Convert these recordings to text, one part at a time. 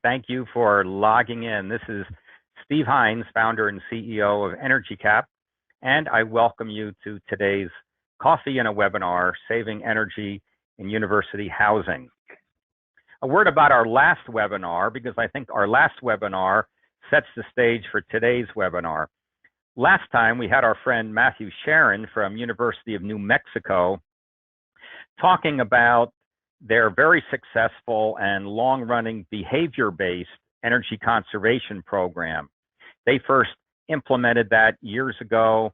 Thank you for logging in. This is Steve Hines, founder and CEO of EnergyCap, and I welcome you to today's Coffee and a Webinar, Saving Energy in University Housing. A word about our last webinar, because I think our last webinar sets the stage for today's webinar. Last time we had our friend Matthew Sharon from University of New Mexico talking about their very successful and long-running behavior-based energy conservation program. They first implemented that years ago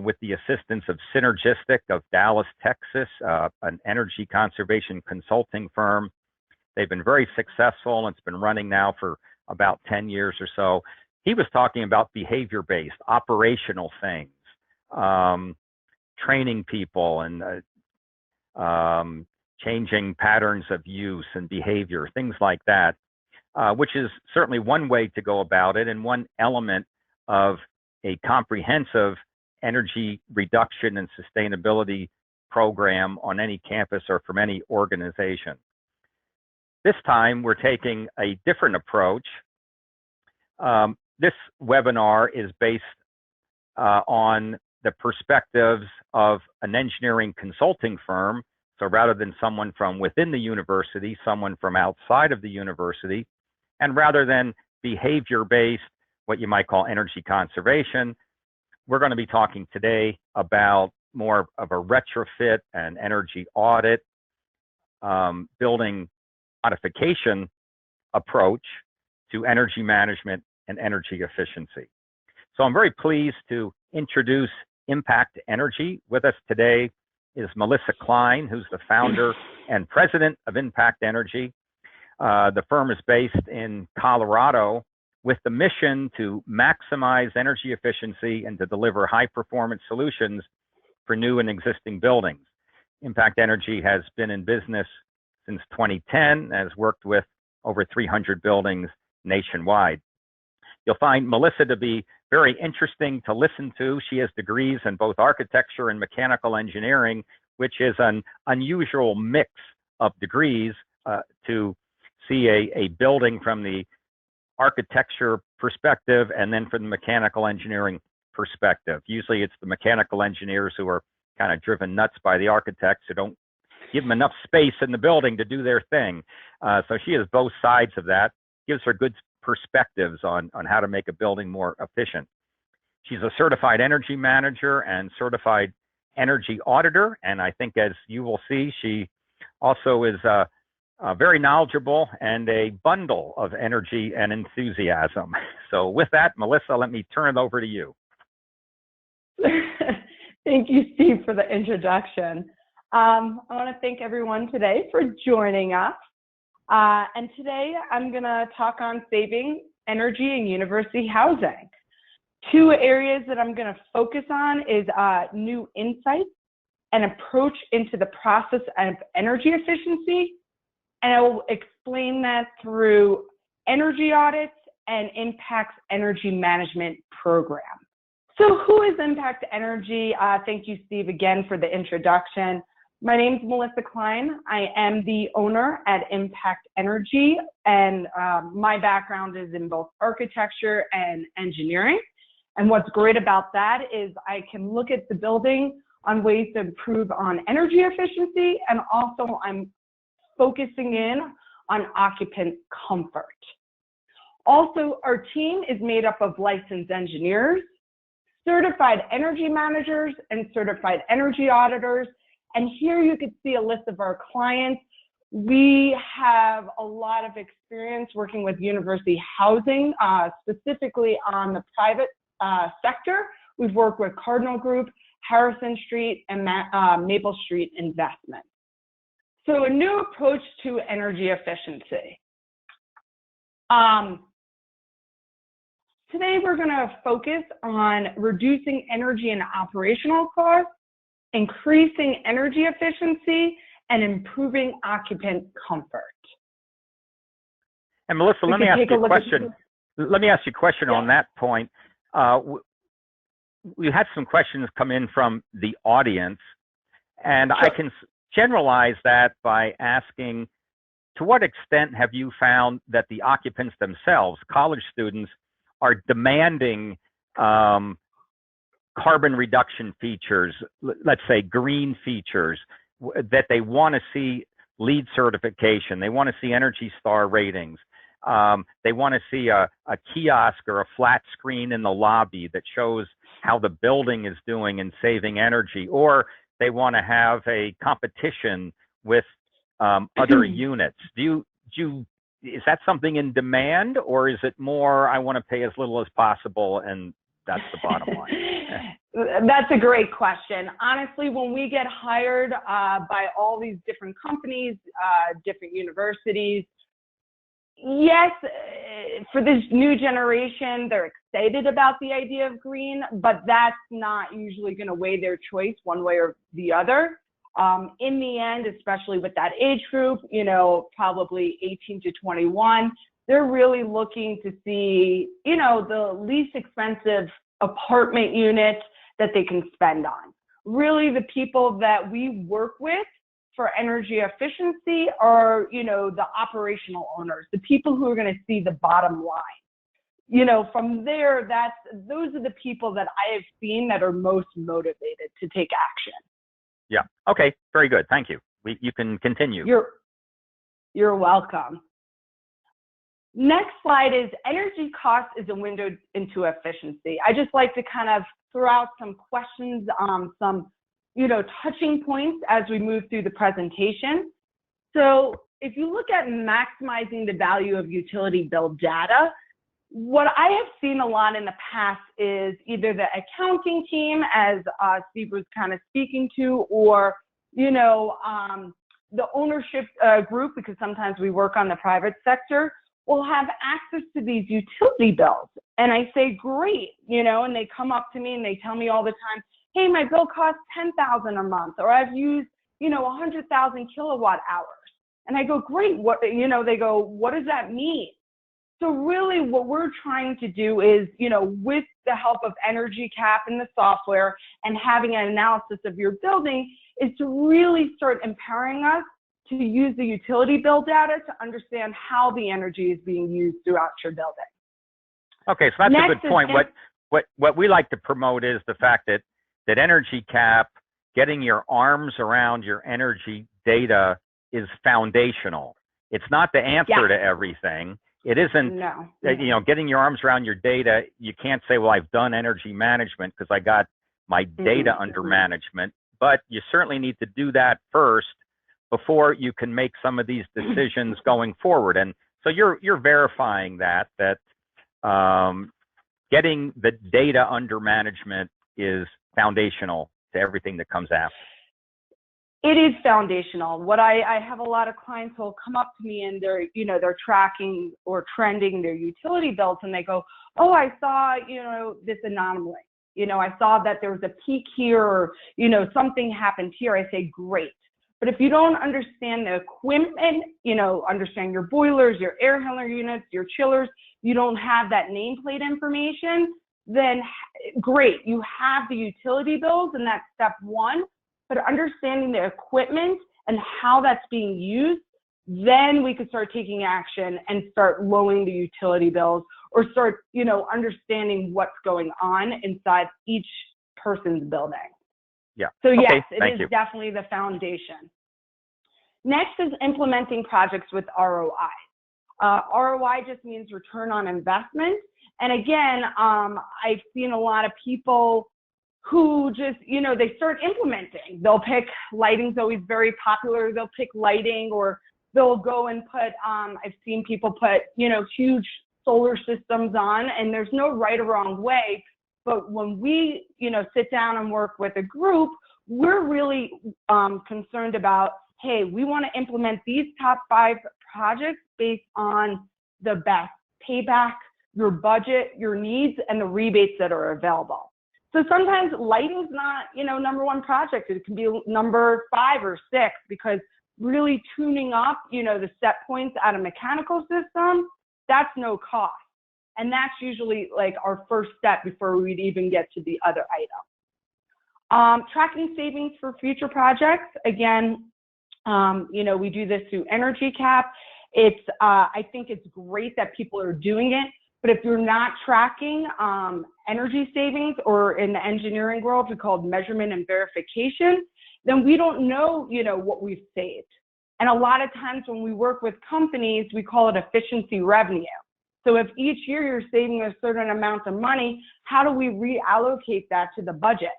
with the assistance of Synergistic of Dallas, Texas, an energy conservation consulting firm. They've been very successful, and it's been running now for about 10 years or so. He was talking about behavior-based, operational things, training people and changing patterns of use and behavior, things like that, which is certainly one way to go about it and one element of a comprehensive energy reduction and sustainability program on any campus or from any organization. This time, we're taking a different approach. This webinar is based on the perspectives of an engineering consulting firm. So rather than someone from within the university, someone from outside of the university, and rather than behavior-based, what you might call energy conservation, we're going to be talking today about more of a retrofit and energy audit, building modification approach to energy management and energy efficiency. So I'm very pleased to introduce IMPACTenergy. With us today is Melissa Kline, who's the founder and president of IMPACTenergy. The firm is based in Colorado with the mission to maximize energy efficiency and to deliver high-performance solutions for new and existing buildings. IMPACTenergy has been in business since 2010, has worked with over 300 buildings nationwide. You'll find Melissa to be very interesting to listen to. She has degrees in both architecture and mechanical engineering, which is an unusual mix of degrees to see a building from the architecture perspective and then from the mechanical engineering perspective. Usually it's the mechanical engineers who are kind of driven nuts by the architects who don't give them enough space in the building to do their thing. So she has both sides of that, gives her good perspectives on how to make a building more efficient. She's a certified energy manager and certified energy auditor, and I think, as you will see, she also is very knowledgeable and a bundle of energy and enthusiasm. So with that, Melissa, let me turn it over to you. Thank you, Steve, for the introduction. I want to thank everyone today for joining us. And today I'm going to talk on saving energy in university housing. Two areas that I'm going to focus on is new insights and approach into the process of energy efficiency. And I will explain that through energy audits and IMPACTenergy management program. So who is IMPACTenergy? Thank you, Steve, again for the introduction. My name is Melissa Kline. I am the owner at IMPACTenergy, and my background is in both architecture and engineering. And what's great about that is I can look at the building on ways to improve on energy efficiency, and also I'm focusing in on occupant comfort. Also, our team is made up of licensed engineers, certified energy managers, and certified energy auditors. And here you can see a list of our clients. We have a lot of experience working with university housing, specifically on the private sector. We've worked with Cardinal Group, Harrison Street, and Maple Street Investment. So a new approach to energy efficiency. Today we're going to focus on reducing energy and operational costs, increasing energy efficiency, and improving occupant comfort. And Melissa, let me ask you a question. Let me ask you a question on that point. We had some questions come in from the audience, and I can generalize that by asking to what extent have you found that the occupants themselves, college students, are demanding carbon reduction features, let's say green features, that they want to see LEED certification, they want to see Energy Star ratings, they want to see a kiosk or a flat screen in the lobby that shows how the building is doing in saving energy, or they want to have a competition with other units. Is that something in demand, or is it more, I want to pay as little as possible and that's the bottom line? That's a great question. Honestly, when we get hired by all these different companies, different universities, yes, for this new generation, they're excited about the idea of green, but that's not usually going to weigh their choice one way or the other. In the end, especially with that age group, you know, probably 18 to 21, they're really looking to see, you know, the least expensive apartment unit that they can spend on. Really, the people that we work with for energy efficiency are, you know, the operational owners, the people who are going to see the bottom line. You know, from there, those are the people that I have seen that are most motivated to take action. Yeah. Okay. Very good. Thank you. You can continue. You're welcome. Next slide is energy cost is a window into efficiency. I just like to kind of throw out some questions, some, you know, touching points as we move through the presentation. So if you look at maximizing the value of utility bill data, what I have seen a lot in the past is either the accounting team, as Steve was kind of speaking to, or, you know, the ownership group, because sometimes we work on the private sector, will have access to these utility bills. And I say, great, you know, and they come up to me and they tell me all the time, hey, my bill costs $10,000 a month, or I've used, you know, 100,000 kilowatt hours. And I go, great, what, you know, they go, what does that mean? So really what we're trying to do is, you know, with the help of Energy Cap and the software and having an analysis of your building, is to really start empowering us to use the utility bill data to understand how the energy is being used throughout your building. Okay, so that's a good point. What we like to promote is the fact that Energy Cap, getting your arms around your energy data is foundational. It's not the answer to everything. It isn't, you know, getting your arms around your data. You can't say, well, I've done energy management because I got my data under management, but you certainly need to do that first before you can make some of these decisions going forward. And so you're verifying that getting the data under management is foundational to everything that comes after. It is foundational. What I have a lot of clients who will come up to me and they're, you know, they're tracking or trending their utility bills and they go, oh, I saw, you know, this anomaly. You know, I saw that there was a peak here, or, you know, something happened here. I say, great. But if you don't understand the equipment, you know, understand your boilers, your air handler units, your chillers, you don't have that nameplate information, then great. You have the utility bills and that's step one. But understanding the equipment and how that's being used, then we could start taking action and start lowering the utility bills, or start, you know, understanding what's going on inside each person's building. Yeah. So yes, it is definitely the foundation. Next is implementing projects with ROI. ROI just means return on investment. And again, I've seen a lot of people who just, you know, they start implementing. They'll pick, lighting's always very popular. They'll pick lighting, or they'll go and put, I've seen people put, you know, huge solar systems on, and there's no right or wrong way. But when we, you know, sit down and work with a group, we're really concerned about, hey, we want to implement these top 5 projects based on the best payback, your budget, your needs, and the rebates that are available. So sometimes lighting's not, you know, #1 project. It can be number 5 or 6, because really tuning up, you know, the set points at a mechanical system, that's no cost. And that's usually like our first step before we'd even get to the other item. Tracking savings for future projects. Again, you know, we do this through Energy Cap. I think it's great that people are doing it, but if you're not tracking energy savings, or in the engineering world, we call it measurement and verification, then we don't know, what we've saved. And a lot of times when we work with companies, we call it efficiency revenue. So if each year you're saving a certain amount of money, how do we reallocate that to the budget,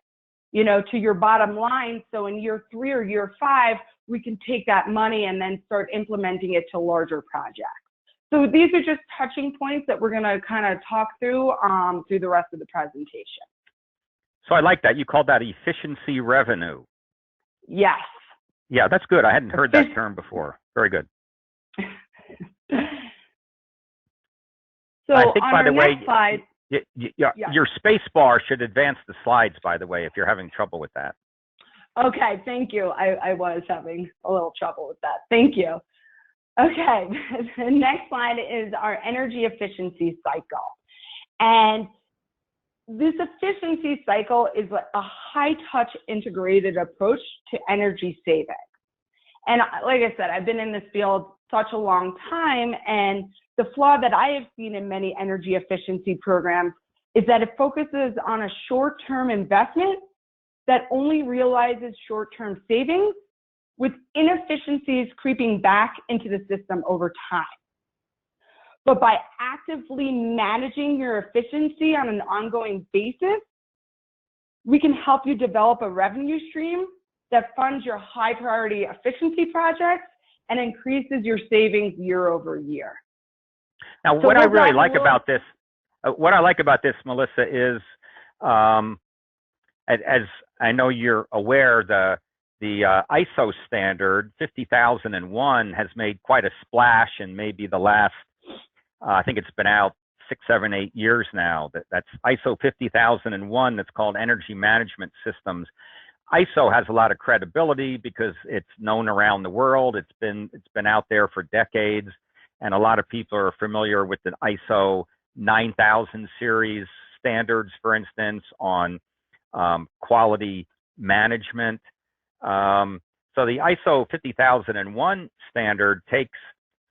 to your bottom line? So in year 3 or year 5, we can take that money and then start implementing it to larger projects. So these are just touching points that we're going to kind of talk through the rest of the presentation. So I like that. You called that efficiency revenue. Yes. Yeah, that's good. I hadn't heard that term before. Very good. So I think, on by the way, next slide, your space bar should advance the slides, by the way, if you're having trouble with that. Okay, thank you. I was having a little trouble with that. Thank you. Okay, the next slide is our energy efficiency cycle. And this efficiency cycle is a high-touch integrated approach to energy saving. And like I said, I've been in this field such a long time, and the flaw that I have seen in many energy efficiency programs is that it focuses on a short-term investment that only realizes short-term savings, with inefficiencies creeping back into the system over time. But by actively managing your efficiency on an ongoing basis, we can help you develop a revenue stream that funds your high priority efficiency projects and increases your savings year over year. Now, what I really like about this, Melissa, is, as I know you're aware, the ISO standard 50001 has made quite a splash in maybe the last, I think it's been out 6, 7, 8 years now. That's ISO 50001. That's called Energy Management Systems. ISO has a lot of credibility because it's known around the world. It's been out there for decades, and a lot of people are familiar with the ISO 9000 series standards, for instance, on quality management. So the ISO 50001 standard takes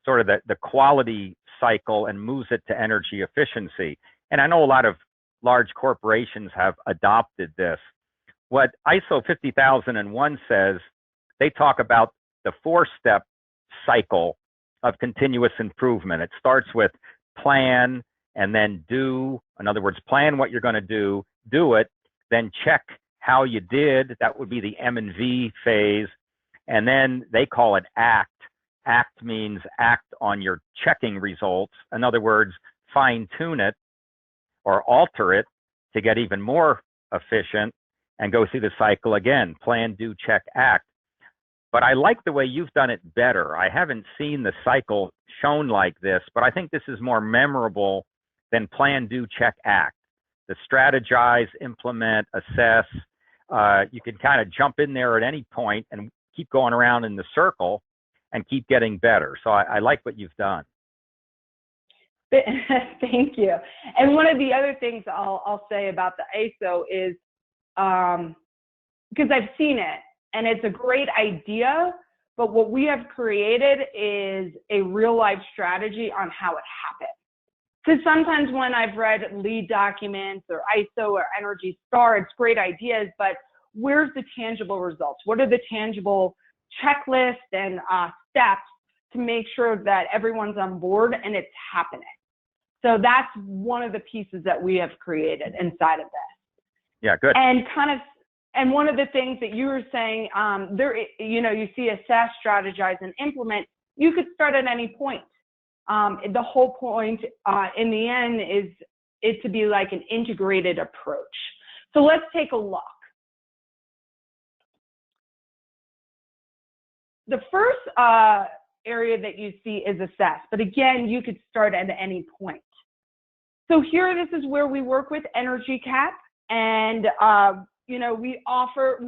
sort of the quality cycle and moves it to energy efficiency. And I know a lot of large corporations have adopted this. What ISO 50001 says, they talk about the 4-step cycle of continuous improvement. It starts with plan and then do. In other words, plan what you're going to do it, then check how you did. That would be the M&V phase. And then they call it act. Act means act on your checking results. In other words, fine tune it or alter it to get even more efficient, and go through the cycle again. Plan, do, check, act. But I like the way you've done it better. I haven't seen the cycle shown like this, but I think this is more memorable than plan, do, check, act. The strategize, implement, assess. You can kind of jump in there at any point and keep going around in the circle and keep getting better. So I like what you've done. Thank you. And one of the other things I'll say about the ISO is, because I've seen it and it's a great idea, but what we have created is a real life strategy on how it happens. Because sometimes when I've read lead documents or ISO or Energy Star, it's great ideas, but where's the tangible results? What are the tangible checklists and steps to make sure that everyone's on board and it's happening? So that's one of the pieces that we have created inside of this. Yeah, good. And one of the things that you were saying, you see assess, strategize, and implement. You could start at any point. The whole point in the end is it to be like an integrated approach. So let's take a look. The first area that you see is assess, but again, you could start at any point. So here, this is where we work with Energy Cap, and we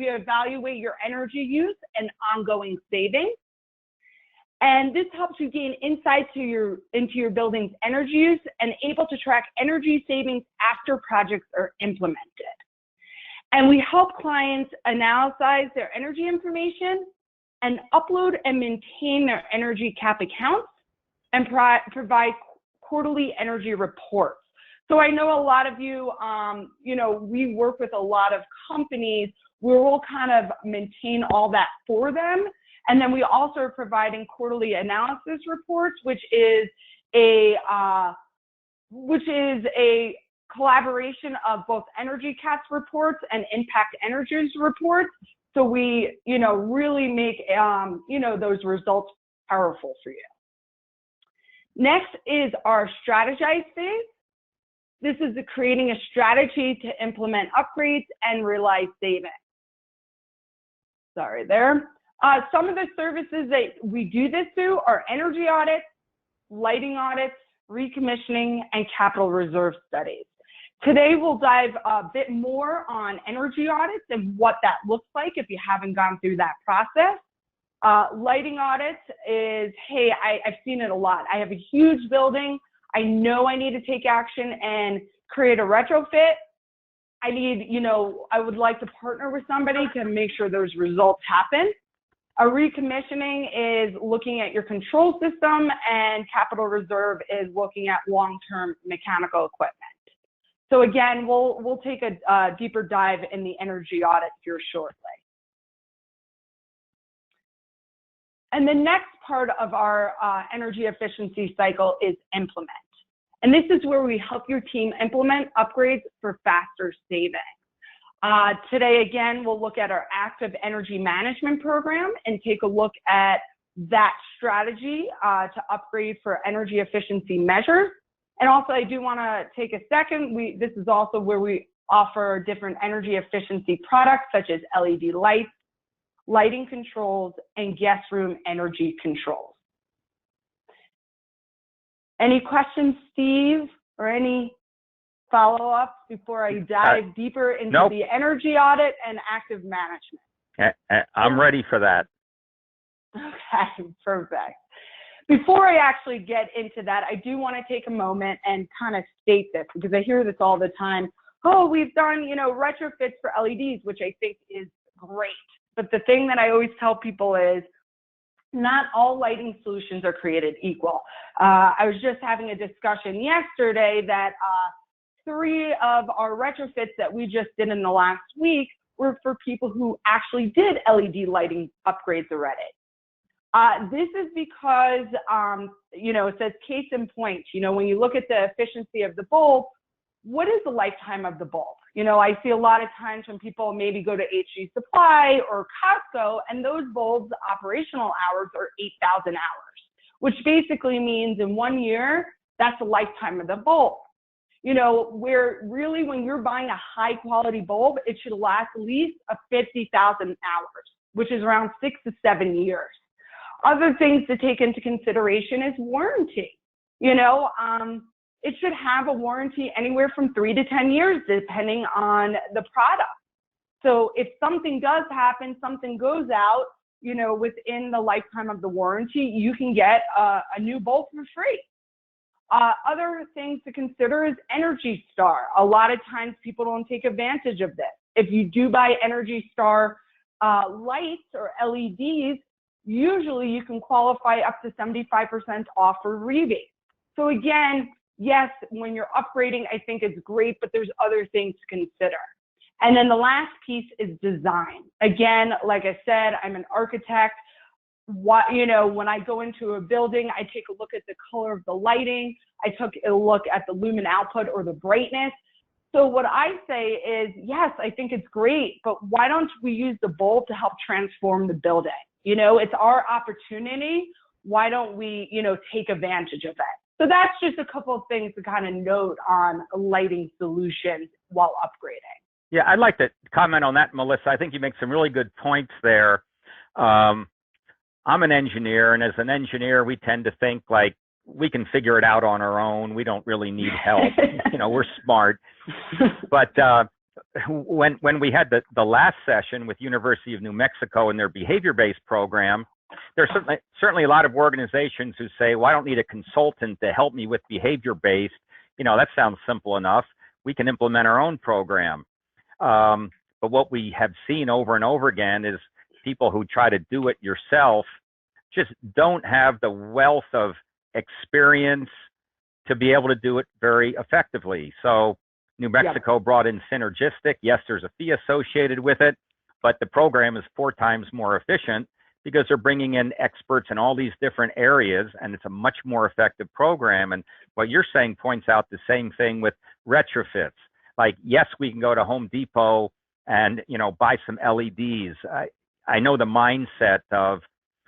evaluate your energy use and ongoing savings. And this helps you gain insight into your building's energy use and able to track energy savings after projects are implemented. And we help clients analyze their energy information and upload and maintain their Energy Cap accounts and provide quarterly energy reports. So I know a lot of you, you know, we work with a lot of companies where we'll kind of maintain all that for them. And then we also are providing quarterly analysis reports, which is a collaboration of both Energy Cat's reports and IMPACTenergy's reports. So we, you know, really make, you know, those results powerful for you. Next is our strategize phase. This is the creating a strategy to implement upgrades and realize savings. Sorry there. Some of the services that we do this through are energy audits, lighting audits, recommissioning, and capital reserve studies. Today, we'll dive a bit more on energy audits and what that looks like if you haven't gone through that process. Lighting audits is, hey, I've seen it a lot. I have a huge building. I know I need to take action and create a retrofit. I need, you know, I would like to partner with somebody to make sure those results happen. A recommissioning is looking at your control system, and capital reserve is looking at long-term mechanical equipment. So again, we'll take a deeper dive in the energy audit here shortly. And the next part of our energy efficiency cycle is implement. And this is where we help your team implement upgrades for faster saving. Today, again, we'll look at our active energy management program and take a look at that strategy to upgrade for energy efficiency measures. And also, I do want to take a second. This is also where we offer different energy efficiency products such as LED lights, lighting controls, and guest room energy controls. Any questions, Steve, or any follow-ups before I dive deeper into the energy audit and active management? I'm ready for that. Okay, perfect. Before I actually get into that, I do want to take a moment and kind of state this, because I hear this all the time. Oh, we've done, you know, retrofits for LEDs, which I think is great. But the thing that I always tell people is not all lighting solutions are created equal. I was just having a discussion yesterday that 3 of our retrofits that we just did in the last week were for people who actually did LED lighting upgrades already. This is because, you know, it says case in point. You know, when you look at the efficiency of the bulb, what is the lifetime of the bulb? You know, I see a lot of times when people maybe go to HG Supply or Costco, and those bulbs' operational hours are 8,000 hours, which basically means in 1 year, that's the lifetime of the bulb. You know, where really when you're buying a high quality bulb, it should last at least 50,000 hours, which is around 6 to 7 years. Other things to take into consideration is warranty. You know, it should have a warranty anywhere from 3 to 10 years, depending on the product. So if something does happen, something goes out, you know, within the lifetime of the warranty, you can get a new bulb for free. Other things to consider is Energy Star. A lot of times people don't take advantage of this. If you do buy Energy Star lights or LEDs, usually you can qualify up to 75% off for rebate. So again, yes, when you're upgrading, I think it's great, but there's other things to consider. And then the last piece is design. Again, like I said, I'm an architect. You know, when I go into a building, I take a look at the color of the lighting. I took a look at the lumen output or the brightness. So what I say is, yes, I think it's great, but why don't we use the bulb to help transform the building? You know, it's our opportunity. Why don't we, you know, take advantage of it? So that's just a couple of things to kind of note on lighting solutions while upgrading. Yeah, I'd like to comment on that, Melissa. I think you make some really good points there. I'm an engineer, and as an engineer, we tend to think like we can figure it out on our own. We don't really need help. You know, we're smart. But when we had the last session with University of New Mexico and their behavior-based program, there's certainly a lot of organizations who say, well, I don't need a consultant to help me with behavior-based. You know, that sounds simple enough. We can implement our own program. But what we have seen over and over again is people who try to do it yourself just don't have the wealth of experience to be able to do it very effectively. So New Mexico brought in Synergistic. Yes, there's a fee associated with it, but the program is 4 times more efficient because they're bringing in experts in all these different areas, and it's a much more effective program. And what you're saying points out the same thing with retrofits. Like, yes, we can go to Home Depot and, you know, buy some LEDs. I know the mindset of,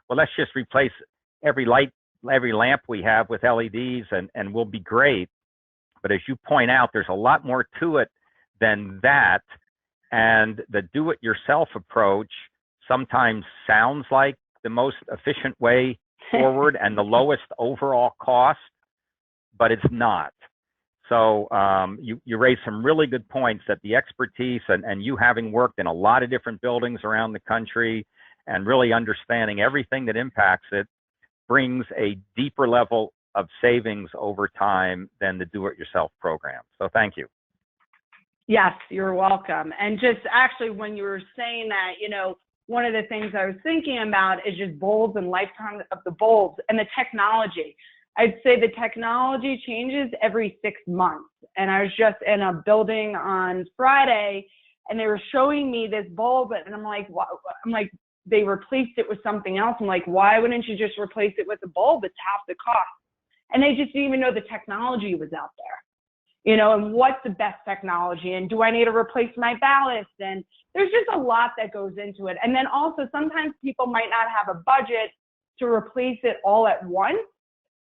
well, let's just replace every light, every lamp we have with LEDs and we'll be great. But as you point out, there's a lot more to it than that. And the do-it-yourself approach sometimes sounds like the most efficient way forward and the lowest overall cost, but it's not. So you raise some really good points that the expertise and you having worked in a lot of different buildings around the country and really understanding everything that impacts it brings a deeper level of savings over time than the do-it-yourself program. So thank you. Yes, you're welcome. And just actually when you were saying that, you know, one of the things I was thinking about is just bulbs and lifetime of the bulbs and the technology. I'd say the technology changes every 6 months. And I was just in a building on Friday and they were showing me this bulb and I'm like, they replaced it with something else. I'm like, why wouldn't you just replace it with a bulb? It's half the cost. And they just didn't even know the technology was out there. You know, and what's the best technology, and do I need to replace my ballast? And there's just a lot that goes into it. And then also sometimes people might not have a budget to replace it all at once.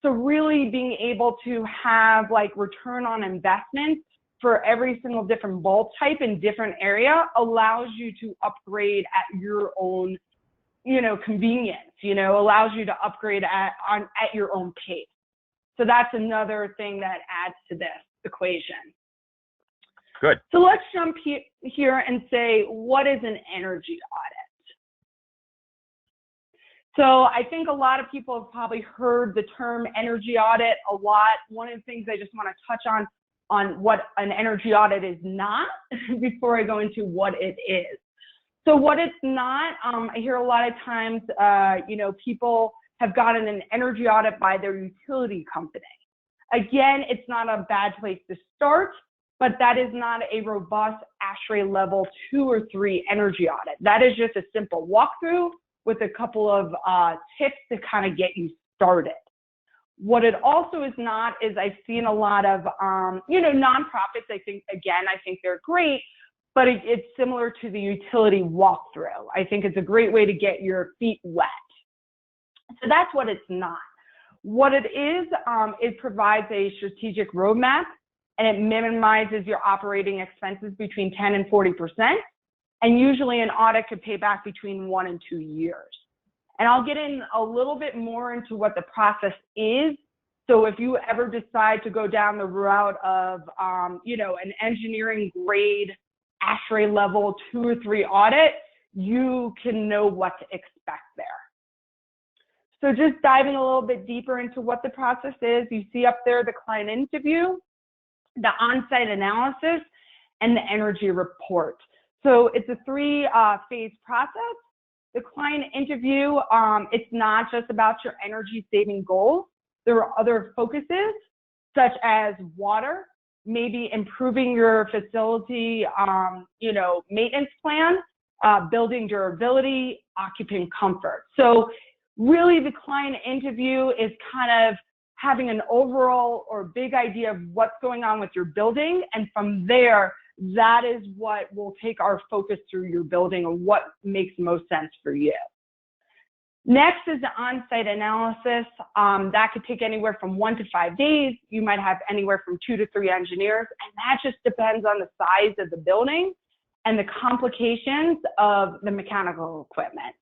So really being able to have like return on investment for every single different bulb type in different area allows you to upgrade at your own, you know, convenience, you know, allows you to upgrade at your own pace. So that's another thing that adds to this equation. Good. So let's jump here and say, what is an energy audit? So I think a lot of people have probably heard the term energy audit a lot. One of the things I just want to touch on what an energy audit is not before I go into what it is. So what it's not, I hear a lot of times, you know, people have gotten an energy audit by their utility company. Again, it's not a bad place to start, but that is not a robust ASHRAE level 2 or 3 energy audit. That is just a simple walkthrough with a couple of tips to kind of get you started. What it also is not is I've seen a lot of, you know, nonprofits. I think they're great, but it's similar to the utility walkthrough. I think it's a great way to get your feet wet. So that's what it's not. What it is, it provides a strategic roadmap and it minimizes your operating expenses between 10 and 40%. And usually an audit could pay back between 1 and 2 years. And I'll get in a little bit more into what the process is. So if you ever decide to go down the route of, you know, an engineering grade ASHRAE level 2 or 3 audit, you can know what to expect there. So just diving a little bit deeper into what the process is, you see up there the client interview, the on-site analysis, and the energy report. So it's a 3-phase process. The client interview, it's not just about your energy saving goals. There are other focuses such as water, maybe improving your facility, you know, maintenance plan, building durability, occupant comfort. So really the client interview is kind of having an overall or big idea of what's going on with your building. And from there, that is what will take our focus through your building and what makes most sense for you. Next is the on-site analysis. That could take anywhere from 1 to 5 days. You might have anywhere from 2 to 3 engineers, and that just depends on the size of the building and the complications of the mechanical equipment.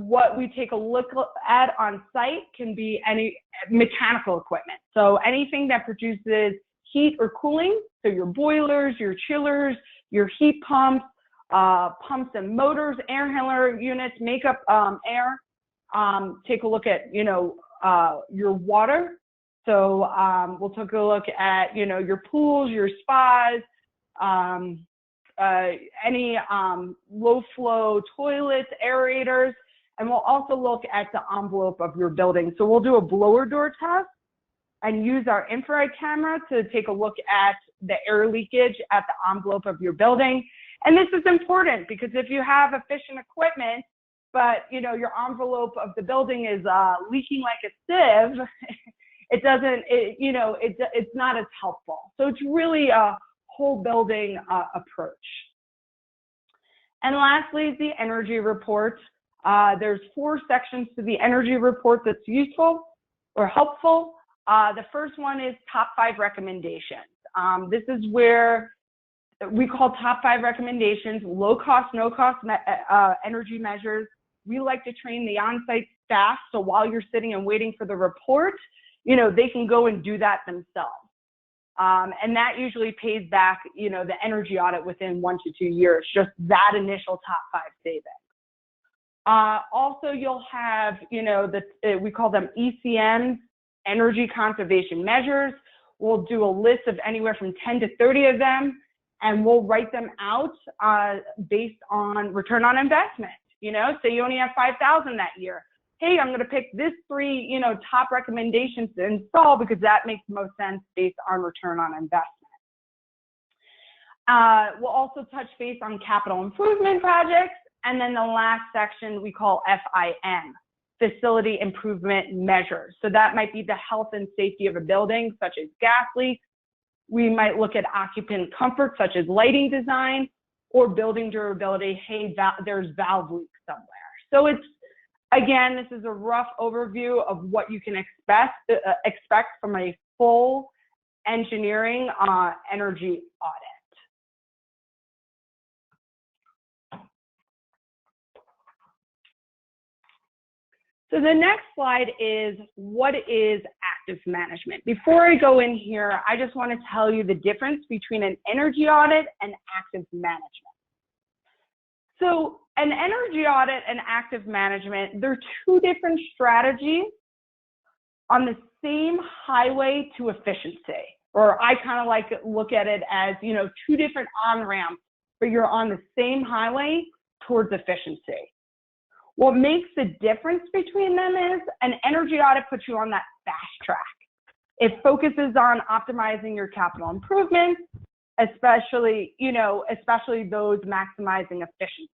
What we take a look at on site can be any mechanical equipment. So anything that produces heat or cooling, so your boilers, your chillers, your heat pumps, pumps and motors, air handler units, makeup air. Take a look at, you know, your water. So we'll take a look at, you know, your pools, your spas, any low flow toilets, aerators, And we'll also look at the envelope of your building. So we'll do a blower door test and use our infrared camera to take a look at the air leakage at the envelope of your building. And this is important because if you have efficient equipment, but your envelope of the building is leaking like a sieve, it's not as helpful. So it's really a whole building approach. And lastly is the energy report. There's 4 sections to the energy report that's useful or helpful. The first one is top 5 recommendations. This is where we call top 5 recommendations, low cost, no cost energy measures. We like to train the on-site staff, so while you're sitting and waiting for the report, they can go and do that themselves. And that usually pays back, the energy audit within 1 to 2 years, just that initial top 5 savings. Also, you'll have, we call them ECMs, energy conservation measures. We'll do a list of anywhere from 10 to 30 of them, and we'll write them out based on return on investment. Say you only have 5,000 that year. Hey, I'm going to pick this 3, top recommendations to install because that makes most sense based on return on investment. We'll also touch base on capital improvement projects. And then the last section we call FIM, facility improvement measures. So that might be the health and safety of a building, such as gas leaks. We might look at occupant comfort, such as lighting design, or building durability. Hey, there's valve leaks somewhere. So it's, again, this is a rough overview of what you can expect from a full engineering energy audit. So the next slide is, what is active management? Before I go in here, I just want to tell you the difference between an energy audit and active management. So an energy audit and active management, they're 2 different strategies on the same highway to efficiency. Or I kind of like to look at it as, 2 different on-ramps, but you're on the same highway towards efficiency. What makes the difference between them is an energy audit puts you on that fast track. It focuses on optimizing your capital improvements, especially those maximizing efficiency.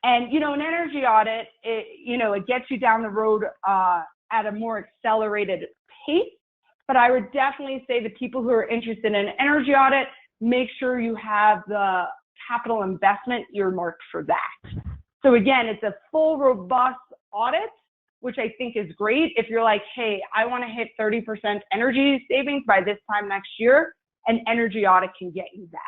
And, an energy audit, it gets you down the road at a more accelerated pace. But I would definitely say the people who are interested in an energy audit, make sure you have the capital investment earmarked for that. So again, it's a full, robust audit, which I think is great. If you're like, hey, I want to hit 30% energy savings by this time next year, an energy audit can get you that.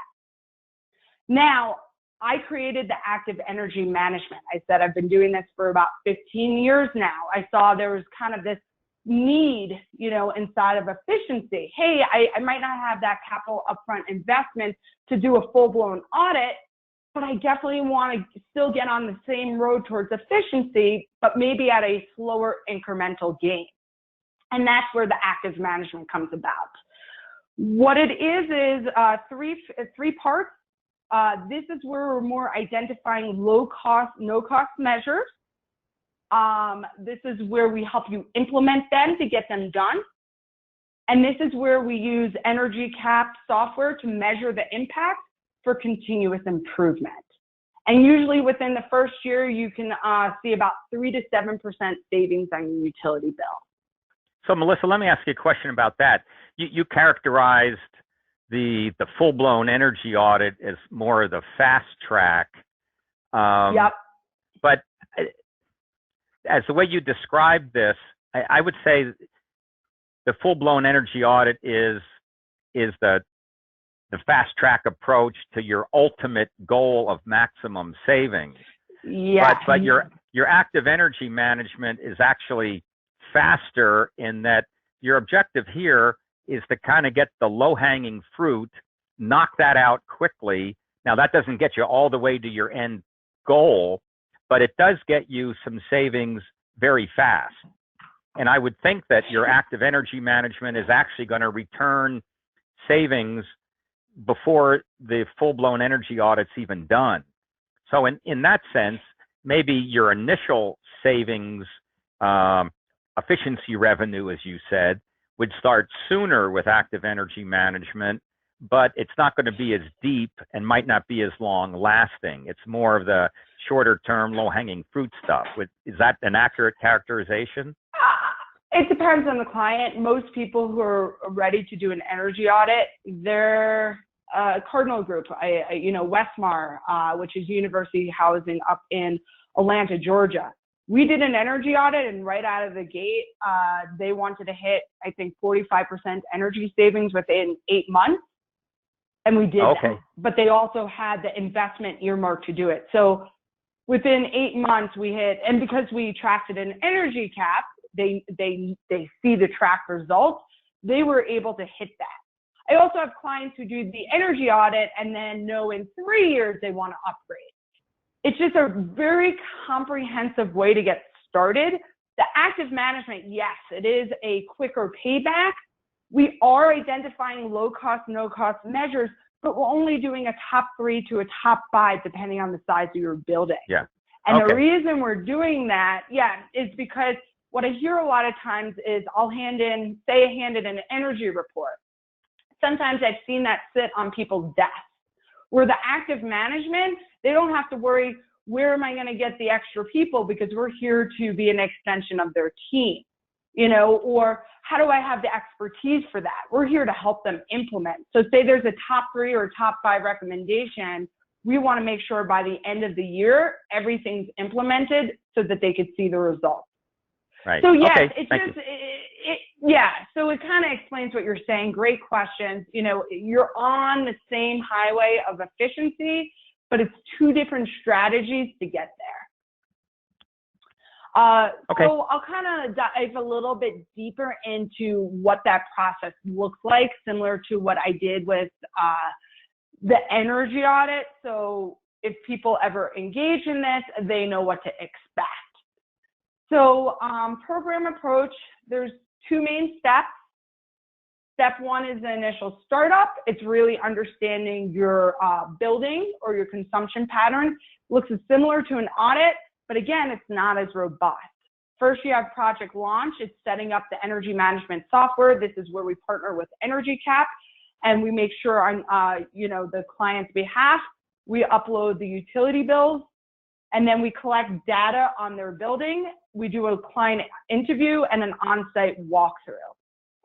Now, I created the active energy management. I said I've been doing this for about 15 years now. I saw there was kind of this need, inside of efficiency. Hey, I might not have that capital upfront investment to do a full-blown audit, but I definitely want to still get on the same road towards efficiency, but maybe at a slower incremental gain. And that's where the active management comes about. What it is three parts. This is where we're more identifying low cost, no cost measures. This is where we help you implement them to get them done. And this is where we use Energy Cap software to measure the impact for continuous improvement. And usually within the first year, you can see about 3 to 7% savings on your utility bill. So Melissa, let me ask you a question about that. You characterized the full-blown energy audit as more of the fast track. Yep. But as the way you described this, I would say the full-blown energy audit is the fast track approach to your ultimate goal of maximum savings. Yeah. But your active energy management is actually faster in that your objective here is to kind of get the low-hanging fruit, knock that out quickly. Now, that doesn't get you all the way to your end goal, but it does get you some savings very fast. And I would think that your active energy management is actually going to return savings before the full-blown energy audit's even done. So in that sense, maybe your initial savings, efficiency revenue, as you said, would start sooner with active energy management, but it's not going to be as deep and might not be as long lasting. It's more of the shorter term, low hanging fruit stuff. Is that an accurate characterization? It depends on the client. Most people who are ready to do an energy audit, they're Cardinal Group, Westmar, which is university housing up in Atlanta, Georgia. We did an energy audit, and right out of the gate, they wanted to hit, I think, 45% energy savings within 8 months. And we did that. But they also had the investment earmarked to do it. So within 8 months, we hit, and because we tracked it in energy cap, they see the track results, they were able to hit that. I also have clients who do the energy audit and then know in 3 years they want to upgrade. It's just a very comprehensive way to get started. The active management, yes, it is a quicker payback. We are identifying low cost, no cost measures, but we're only doing a top 3 to a top 5, depending on the size of your building. Yeah. And the reason we're doing that, is because what I hear a lot of times is I'll hand in an energy report. Sometimes I've seen that sit on people's desks. Where the active management, they don't have to worry, where am I going to get the extra people, because we're here to be an extension of their team, or how do I have the expertise for that? We're here to help them implement. So say there's a top 3 or top 5 recommendation, we want to make sure by the end of the year, everything's implemented so that they could see the results. Right. So yes, so it kind of explains what you're saying. Great questions. You're on the same highway of efficiency, but it's 2 different strategies to get there. So I'll kind of dive a little bit deeper into what that process looks like, similar to what I did with the energy audit. So if people ever engage in this, they know what to expect. So program approach, there's 2 main steps. Step 1 is the initial startup. It's really understanding your building or your consumption pattern. Looks similar to an audit, but again, it's not as robust. First, you have project launch. It's setting up the energy management software. This is where we partner with Energy Cap, and we make sure on the client's behalf, we upload the utility bills, and then we collect data on their building. We do a client interview and an on-site walkthrough.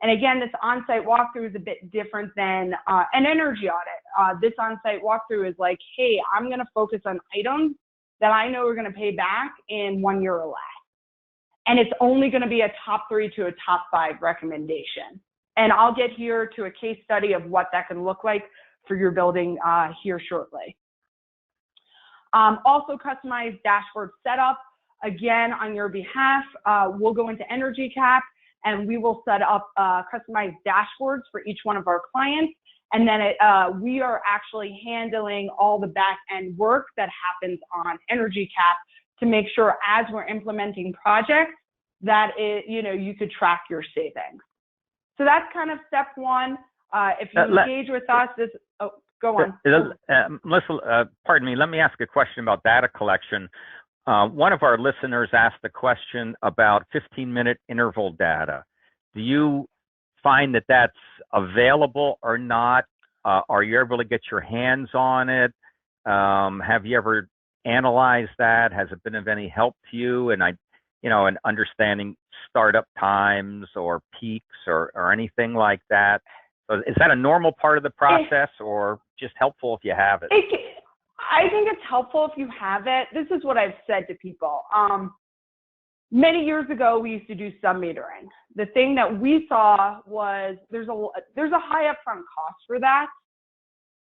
And again, this on-site walkthrough is a bit different than an energy audit. This on-site walkthrough is like, hey, I'm going to focus on items that I know are going to pay back in 1 year or less. And it's only going to be a top 3 to a top 5 recommendation. And I'll get here to a case study of what that can look like for your building here shortly. Also customized dashboard setup. Again, on your behalf, we'll go into Energy Cap and we will set up customized dashboards for each one of our clients. And then we are actually handling all the back end work that happens on Energy Cap to make sure as we're implementing projects that you could track your savings. So that's kind of step 1. If you engage with us, go on. Melissa, pardon me, let me ask a question about data collection. One of our listeners asked a question about 15-minute interval data. Do you find that that's available or not? Are you able to get your hands on it? Have you ever analyzed that? Has it been of any help to you? And in understanding startup times or peaks or anything like that? So is that a normal part of the process or just helpful if you have it? I think it's helpful if you have it. This is what I've said to people. Many years ago, we used to do sub-metering. The thing that we saw was there's a high upfront cost for that.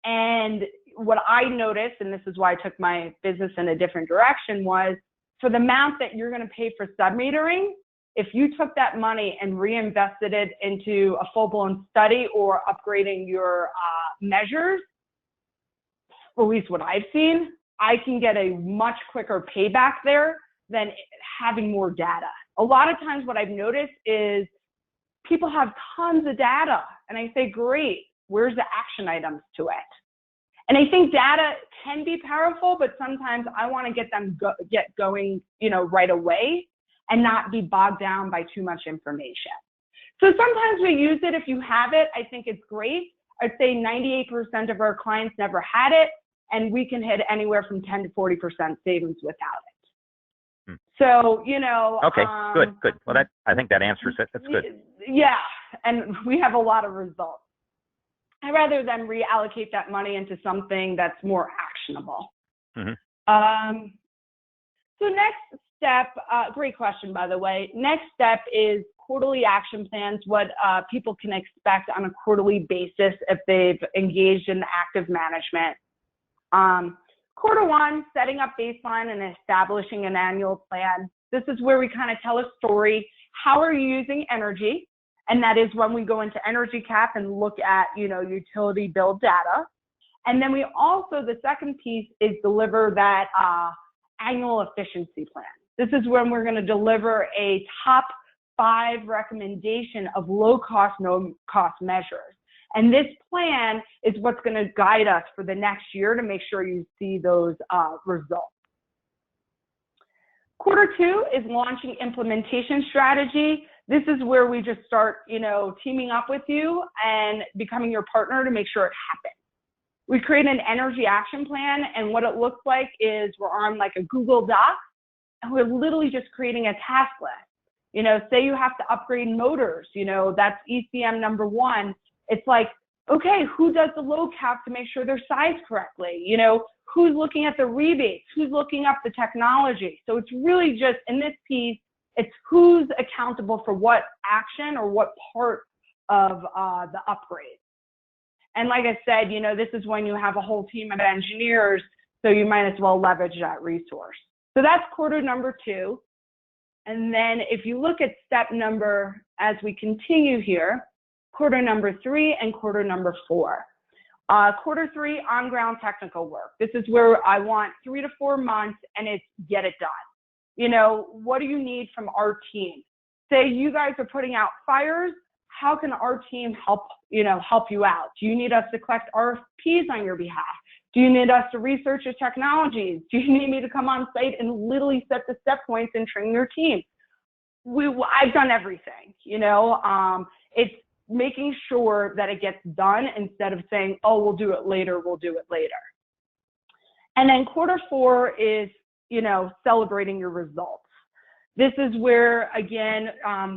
And what I noticed, and this is why I took my business in a different direction, was for the amount that you're going to pay for sub-metering, if you took that money and reinvested it into a full-blown study or upgrading your measures, at least what I've seen, I can get a much quicker payback there than having more data. A lot of times what I've noticed is people have tons of data, and I say, great, where's the action items to it? And I think data can be powerful, but sometimes I want to get them get going, right away and not be bogged down by too much information. So sometimes we use it. If you have it, I think it's great. I'd say 98% of our clients never had it, and we can hit anywhere from 10 to 40% savings without it. So, Okay, good. Well, I think that answers it. That's good. Yeah, and we have a lot of results. I'd rather than reallocate that money into something that's more actionable. Mm-hmm. So next step, great question, by the way. Next step is quarterly action plans, what people can expect on a quarterly basis if they've engaged in active management. Quarter one, setting up baseline and establishing an annual plan. This is where we kind of tell a story. How are you using energy? And that is when we go into Energy Cap and look at, utility bill data. And then we also, the second piece is deliver that annual efficiency plan. This is when we're going to deliver a top 5 recommendation of low cost, no cost measures. And this plan is what's going to guide us for the next year to make sure you see those results. Quarter two is launching implementation strategy. This is where we just start, teaming up with you and becoming your partner to make sure it happens. We create an energy action plan, and what it looks like is we're on like a Google Doc, and we're literally just creating a task list. Say you have to upgrade motors, that's ECM number 1. It's like, okay, who does the load cap to make sure they're sized correctly? Who's looking at the rebates? Who's looking up the technology? So it's really just, in this piece, it's who's accountable for what action or what part of the upgrade. And like I said, this is when you have a whole team of engineers, so you might as well leverage that resource. So that's quarter number 2. And then if you look at step number, as we continue here, quarter number 3 and quarter number 4. Quarter 3, on-ground technical work. This is where I want 3 to 4 months, and it's get it done. What do you need from our team? Say you guys are putting out fires. How can our team help you out? Do you need us to collect RFPs on your behalf? Do you need us to research the technologies? Do you need me to come on site and literally set the step points and train your team? I've done everything, it's making sure that it gets done instead of saying, oh, we'll do it later. And then quarter 4 is, celebrating your results. This is where, again,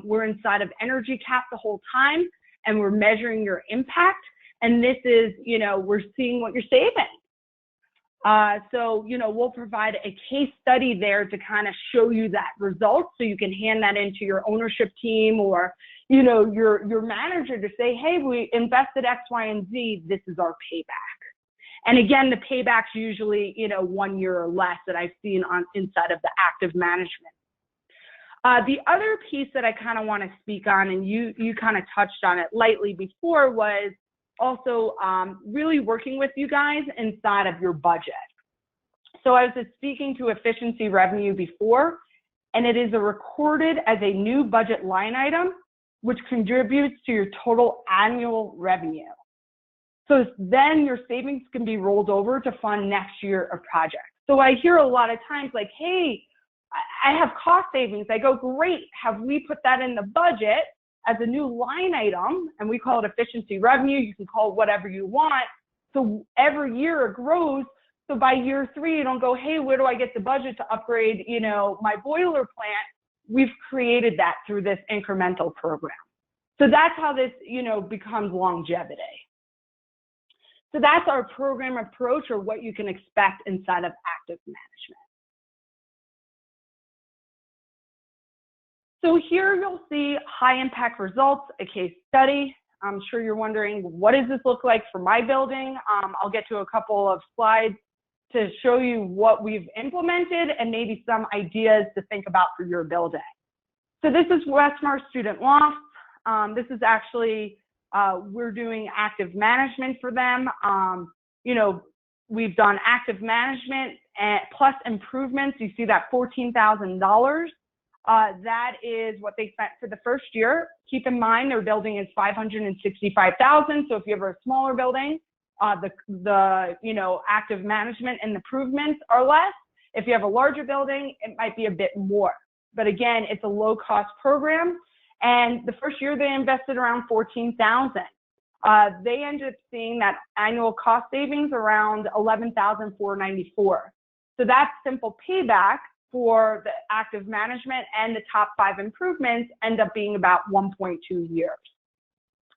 we're inside of Energy Cap the whole time, and we're measuring your impact. And this is, we're seeing what you're saving. So, we'll provide a case study there to kind of show you that result, so you can hand that into your ownership team or, your manager to say, hey, we invested X, Y, and Z. This is our payback. And again, the payback's usually, 1 year or less that I've seen inside of the active management. The other piece that I kind of want to speak on, and you kind of touched on it lightly before, was also really working with you guys inside of your budget. So I was speaking to efficiency revenue before, and it is recorded as a new budget line item, which contributes to your total annual revenue. So then your savings can be rolled over to fund next year of projects. So I hear a lot of times like, hey, I have cost savings. I go, great. Have we put that in the budget as a new line item? And we call it efficiency revenue. You can call it whatever you want. So every year it grows. So by year 3, you don't go, hey, where do I get the budget to upgrade, my boiler plant? We've created that through this incremental program. So that's how this, becomes longevity. So that's our program approach, or what you can expect inside of active management. So here you'll see high impact results, a case study. I'm sure you're wondering, what does this look like for my building? I'll get to a couple of slides to show you what we've implemented and maybe some ideas to think about for your building. So this is Westmar Student Loft. This is actually, we're doing active management for them. We've done active management plus improvements. You see that $14,000. That is what they spent for the first year. Keep in mind, their building is $565,000. So if you have a smaller building, the active management and improvements are less. If you have a larger building, it might be a bit more. But again, it's a low-cost program. And the first year they invested around $14,000. They ended up seeing that annual cost savings around $11,494. So that simple payback for the active management and the top 5 improvements end up being about 1.2 years.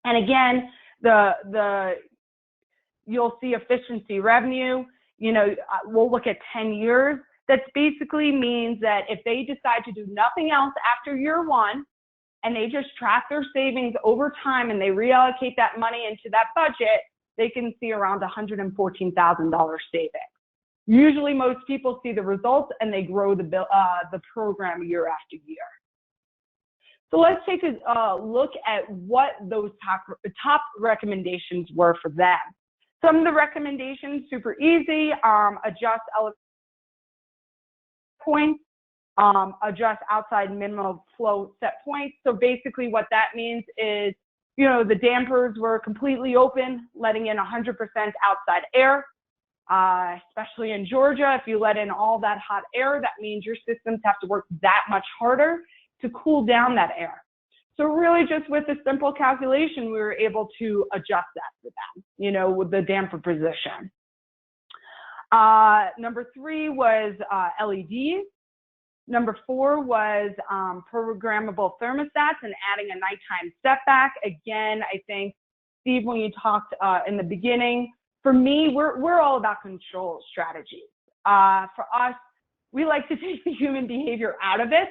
And again, you'll see efficiency revenue. We'll look at 10 years. That basically means that if they decide to do nothing else after year 1, and they just track their savings over time and they reallocate that money into that budget, they can see around $114,000 savings. Usually most people see the results and they grow the program year after year. So let's take a look at what those top recommendations were for them. Some of the recommendations, super easy, adjust elevation points, adjust outside minimum flow set points. So basically what that means is, the dampers were completely open, letting in 100% outside air, especially in Georgia. If you let in all that hot air, that means your systems have to work that much harder to cool down that air. So really just with a simple calculation, we were able to adjust that for them, with the damper position. Number 3 was LEDs. Number 4 was programmable thermostats and adding a nighttime setback. Again, I think, Steve, when you talked in the beginning, for me, we're all about control strategies. For us, we like to take the human behavior out of it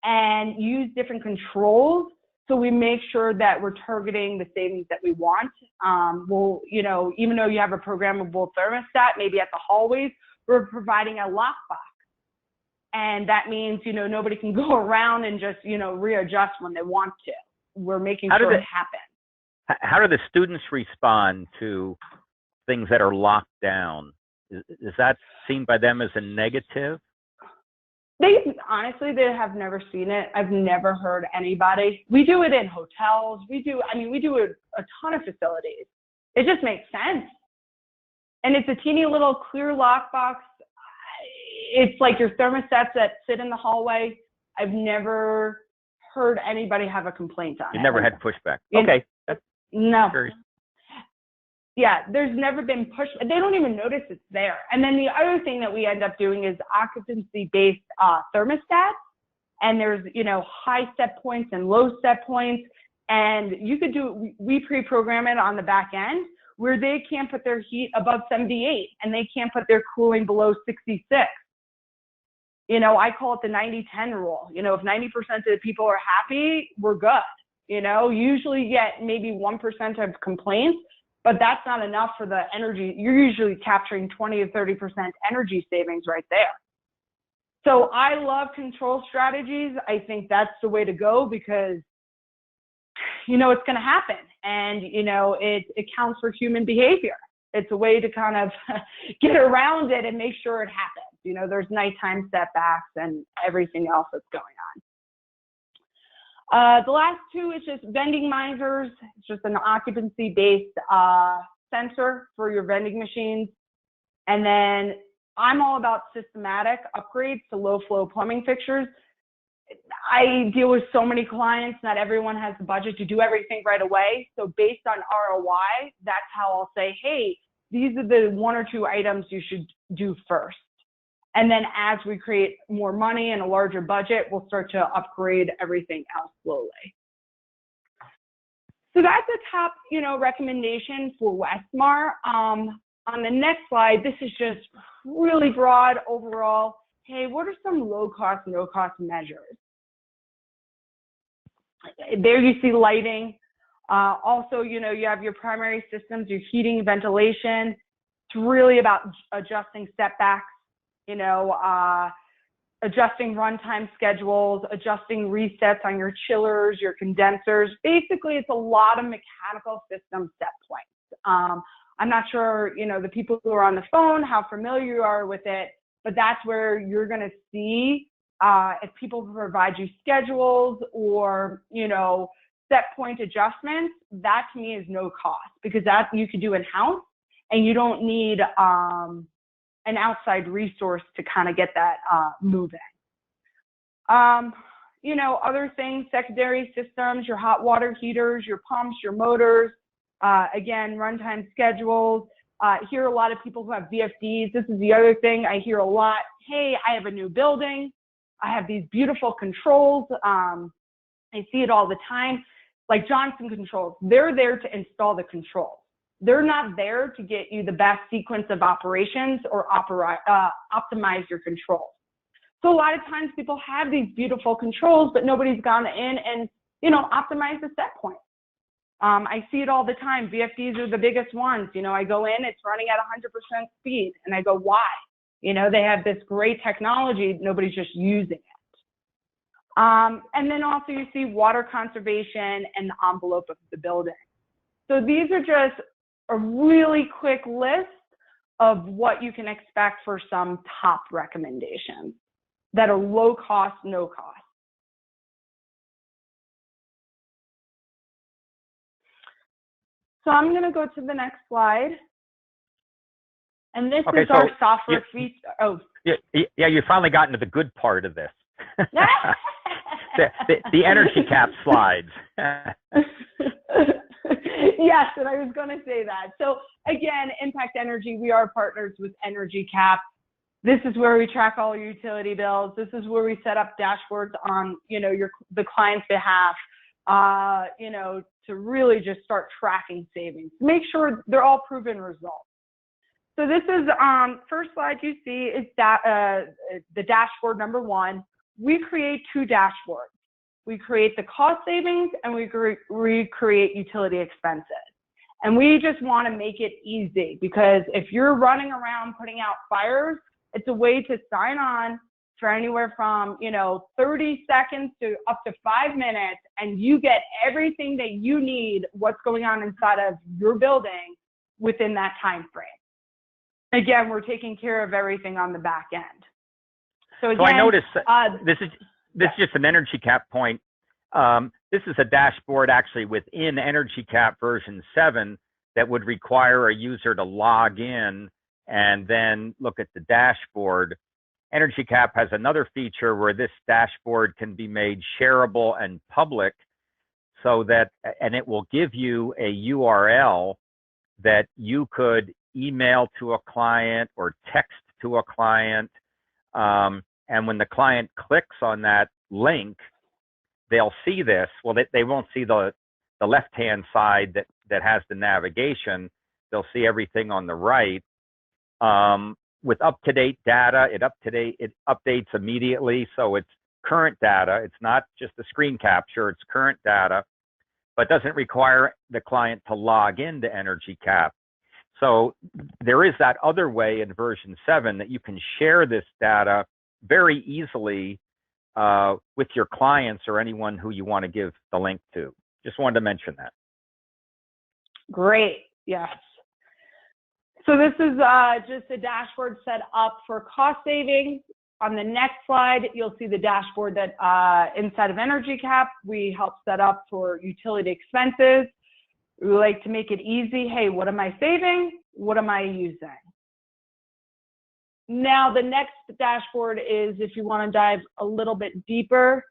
and use different controls so we make sure that we're targeting the savings that we want. Even though you have a programmable thermostat, maybe at the hallways, we're providing a lockbox. And that means, nobody can go around and just, readjust when they want to. We're making sure it happens. How do the students respond to things that are locked down? Is that seen by them as a negative? Honestly, they have never seen it. I've never heard anybody. We do it in hotels. We do it a ton of facilities. It just makes sense. And it's a teeny little clear lockbox. It's like your thermostats that sit in the hallway. I've never heard anybody have a complaint on it. You never had pushback. Okay. No. Yeah, there's never been pushback. They don't even notice it's there. And then the other thing that we end up doing is occupancy-based thermostats. And there's, high set points and low set points. And you could we pre-program it on the back end where they can't put their heat above 78 and they can't put their cooling below 66. I call it the 90-10 rule. If 90% of the people are happy, we're good. Usually you get maybe 1% of complaints, but that's not enough for the energy. You're usually capturing 20 to 30% energy savings right there. So I love control strategies. I think that's the way to go because, it's going to happen. And, it counts for human behavior. It's a way to kind of get around it and make sure it happens. There's nighttime setbacks and everything else that's going on. The last 2 is just vending monitors. It's just an occupancy-based sensor for your vending machines. And then I'm all about systematic upgrades to low-flow plumbing fixtures. I deal with so many clients. Not everyone has the budget to do everything right away. So based on ROI, that's how I'll say, hey, these are the 1 or 2 items you should do first. And then as we create more money and a larger budget, we'll start to upgrade everything else slowly. So that's a top, recommendation for Westmar. On the next slide, this is just really broad overall. Hey, what are some low-cost, no-cost measures? There you see lighting. Also, you have your primary systems, your heating, ventilation. It's really about adjusting setbacks. Adjusting runtime schedules, adjusting resets on your chillers, your condensers. Basically, it's a lot of mechanical system set points. I'm not sure, the people who are on the phone, how familiar you are with it, but that's where you're going to see if people provide you schedules or, set point adjustments. That to me is no cost because that you could do in-house. and you don't need an outside resource to kind of get that moving. You know, other things, secondary systems, your hot water heaters, your pumps, your motors, again, runtime schedules. Hear a lot of people who have VFDs. This is the other thing I hear a lot. Hey, I have a new building. I have these beautiful controls. I see it all the time. Like Johnson Controls, they're there to install the controls. They're not there to get you the best sequence of operations or optimize your controls. So a lot of times people have these beautiful controls, but nobody's gone in and, you know, optimized the set point. I see it all the time. VFDs are the biggest ones. You know, I go in, it's running at 100% speed, and I go, why? You know, they have this great technology, nobody's just using it. And then also you see water conservation and the envelope of the building. So these are just a really quick list of what you can expect for some top recommendations that are low cost, no cost. So I'm going to go to the next slide. And this is our software feature. Oh. Yeah, you finally gotten to the good part of this. the energy cap slides. Yes, and I was going to say that. So again, IMPACTenergy, we are partners with Energy Cap. This is where we track all your utility bills. This is where we set up dashboards on, you know, the client's behalf, you know, to really just start tracking savings. Make sure they're all proven results. So this is, first slide you see is the dashboard number 1. We create 2 dashboards. We create the cost savings and we create utility expenses. And we just want to make it easy, because if you're running around putting out fires, it's a way to sign on for anywhere from, you know, 30 seconds to up to 5 minutes, and you get everything that you need, what's going on inside of your building within that time frame. Again, we're taking care of everything on the back end. So again, I noticed this is just an Energy Cap point. This is a dashboard actually within Energy Cap version 7 that would require a user to log in and then look at the dashboard. Energy Cap has another feature where this dashboard can be made shareable and public, so that, and it will give you a URL that you could email to a client or text to a client. And when the client clicks on that link, they'll see this. Well, they won't see the left-hand side that has the navigation. They'll see everything on the right. With up-to-date data, it updates immediately, so it's current data. It's not just a screen capture, it's current data, but doesn't require the client to log into Energy Cap. So there is that other way in version 7 that you can share this data very easily with your clients or anyone who you want to give the link to. Just wanted to mention that. Great, yes. So this is just a dashboard set up for cost savings. On the next slide, you'll see the dashboard that inside of Energy Cap, we help set up for utility expenses. We like to make it easy. Hey, what am I saving? What am I using? Now, the next dashboard is if you want to dive a little bit deeper,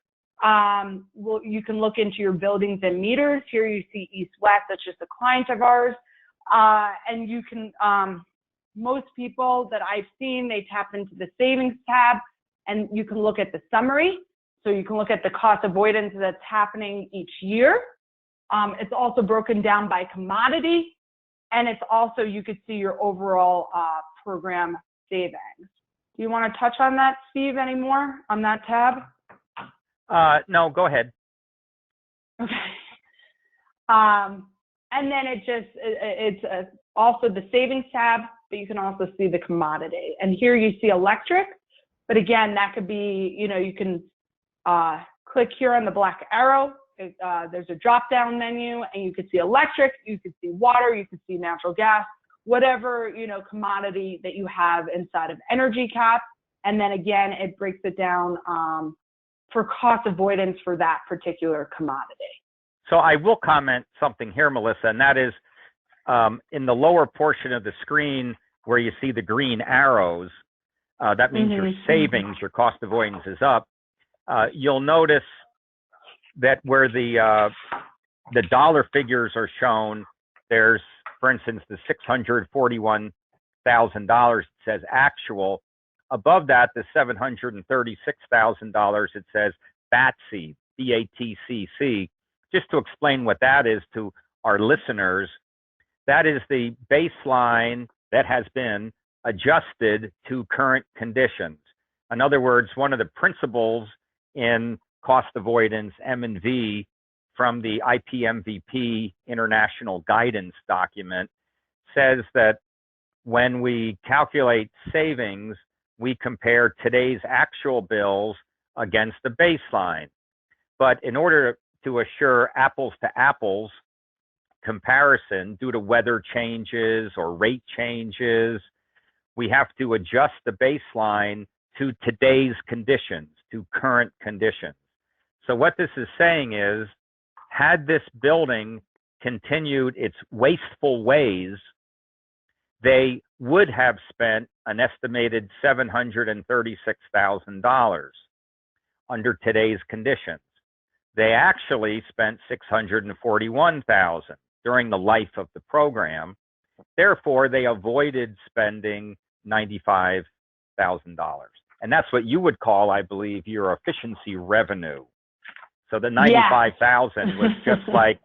you can look into your buildings and meters. Here you see East West, that's just a client of ours. And you can, most people that I've seen, they tap into the savings tab, and you can look at the summary. So you can look at the cost avoidance that's happening each year. It's also broken down by commodity, and it's also, you could see your overall program savings. Do you want to touch on that, Steve, anymore on that tab? No, go ahead. Okay. And then it's also the savings tab, but you can also see the commodity. And here you see electric, but again, that could be, you know, you can click here on the black arrow. There's a drop-down menu, and you could see electric, you could see water, you could see natural gas, whatever, you know, commodity that you have inside of Energy Cap. And then again, it breaks it down for cost avoidance for that particular commodity. So I will comment something here, Melissa, and that is In the lower portion of the screen where you see the green arrows, that means your savings, your cost avoidance is up. You'll notice that where the dollar figures are shown, there's, for instance, the $641,000, it says actual. Above that, the $736,000, it says BATC, B-A-T-C-C. Just to explain what that is to our listeners, that is the baseline that has been adjusted to current conditions. In other words, one of the principles in cost avoidance, M&V, from the IPMVP International Guidance document, says that when we calculate savings, we compare today's actual bills against the baseline. But in order to assure apples to apples comparison due to weather changes or rate changes, we have to adjust the baseline to today's conditions, to current conditions. So what this is saying is, had this building continued its wasteful ways, they would have spent an estimated $736,000 under today's conditions. They actually spent $641,000 during the life of the program. Therefore, they avoided spending $95,000. And that's what you would call, I believe, your efficiency revenue. So the $95,000 was just like,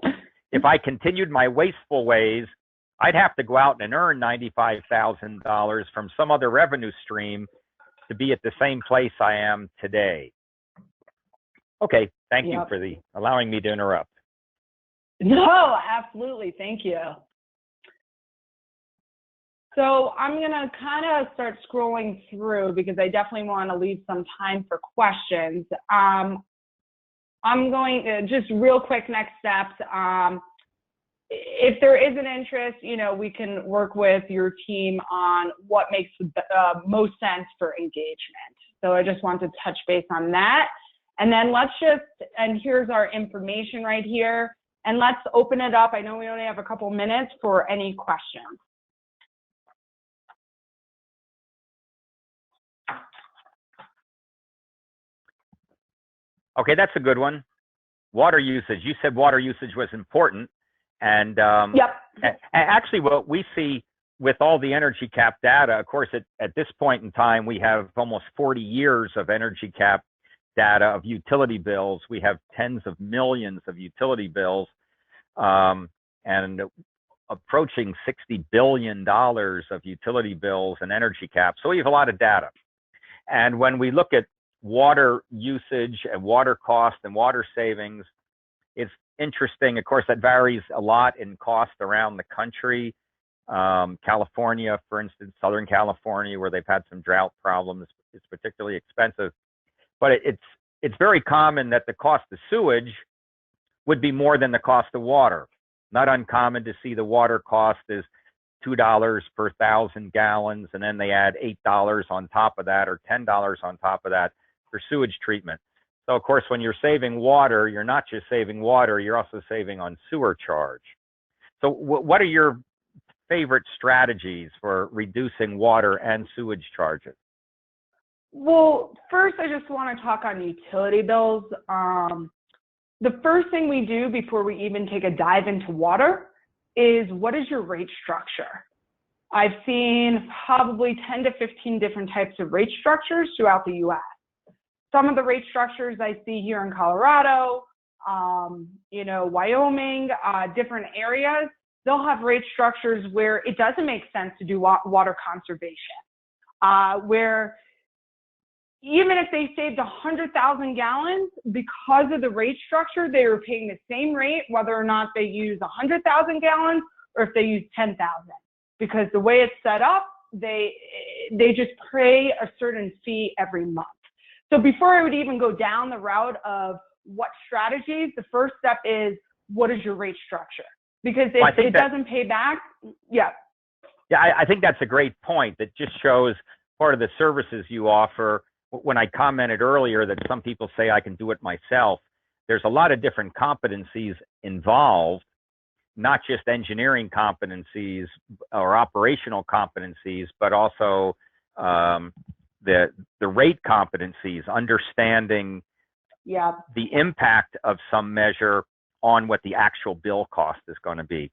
if I continued my wasteful ways, I'd have to go out and earn $95,000 from some other revenue stream to be at the same place I am today. Okay, thank you for allowing me to interrupt. No, absolutely, thank you. So I'm gonna kind of start scrolling through because I definitely want to leave some time for questions. I'm going to just real quick next steps. If there is an interest, we can work with your team on what makes the most sense for engagement. So I just want to touch base on that. And then and here's our information right here. And let's open it up. I know we only have a couple minutes for any questions. Okay, that's a good one. Water usage. You said water usage was important. And actually, what we see with all the energy cap data, of course, at this point in time, we have almost 40 years of energy cap data of utility bills. We have tens of millions of utility bills and approaching $60 billion of utility bills and energy caps. So we have a lot of data. And when we look at water usage and water cost and water savings, it's interesting. Of course, that varies a lot in cost around the country. California, for instance, Southern California, where they've had some drought problems, is particularly expensive. But it's very common that the cost of sewage would be more than the cost of water. Not uncommon to see the water cost is $2 per 1,000 gallons, and then they add $8 on top of that, or $10 on top of that for sewage treatment. So, of course, when you're saving water, you're not just saving water, you're also saving on sewer charge. So what are your favorite strategies for reducing water and sewage charges? Well, first, I just want to talk on utility bills. The first thing we do before we even take a dive into water is, what is your rate structure? I've seen probably 10 to 15 different types of rate structures throughout the U.S. Some of the rate structures I see here in Colorado, Wyoming, different areas, they'll have rate structures where it doesn't make sense to do water conservation, where even if they saved 100,000 gallons, because of the rate structure, they were paying the same rate whether or not they use 100,000 gallons or if they use 10,000. Because the way it's set up, they just pay a certain fee every month. So before I would even go down the route of what strategies, the first step is, what is your rate structure? Because if it doesn't pay back, I think that's a great point. That just shows part of the services you offer. When I commented earlier that some people say I can do it myself, there's a lot of different competencies involved not just engineering competencies or operational competencies, but also the rate competencies, understanding the impact of some measure on what the actual bill cost is going to be.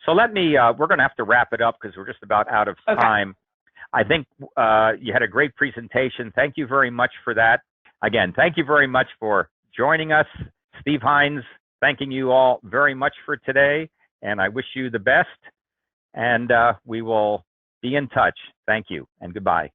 So let me, we're going to have to wrap it up because we're just about out of time. I think you had a great presentation. Thank you very much for that. Again, thank you very much for joining us. Steve Hines, thanking you all very much for today, and I wish you the best, and we will be in touch. Thank you, and goodbye.